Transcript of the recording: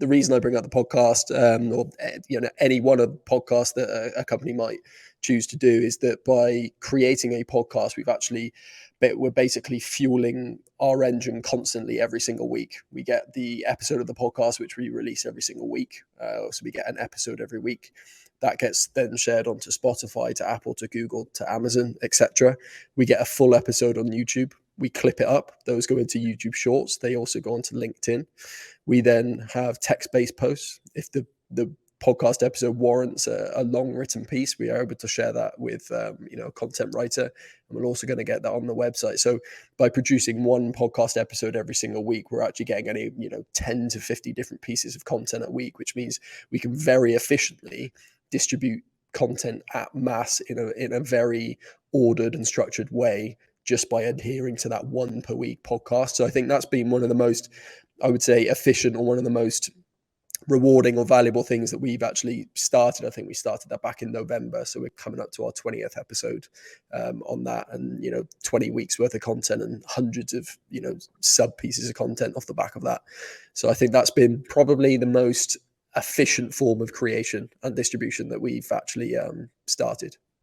the reason I bring up the podcast, or any one of the podcasts that a company might choose to do, is that by creating a podcast, we're basically fueling our engine constantly every single week. We get the episode of the podcast, which we release every single week. So we get an episode every week. That gets then shared onto Spotify, to Apple, to Google, to Amazon, etc. We get a full episode on YouTube. We clip it up. Those go into YouTube Shorts. They also go onto LinkedIn. We then have text-based posts. If the podcast episode warrants a long written piece, we are able to share that with a content writer, and we're also going to get that on the website. So by producing one podcast episode every single week, we're actually getting 10 to 50 different pieces of content a week, which means we can very efficiently distribute content at mass in a very ordered and structured way, just by adhering to that one per week podcast. So I think that's been one of the most, I would say, efficient, or one of the most rewarding or valuable things that we've actually started. I think we started that back in November, so we're coming up to our 20th episode on that, and 20 weeks worth of content and hundreds of sub pieces of content off the back of that. So I think that's been probably the most efficient form of creation and distribution that we've actually started.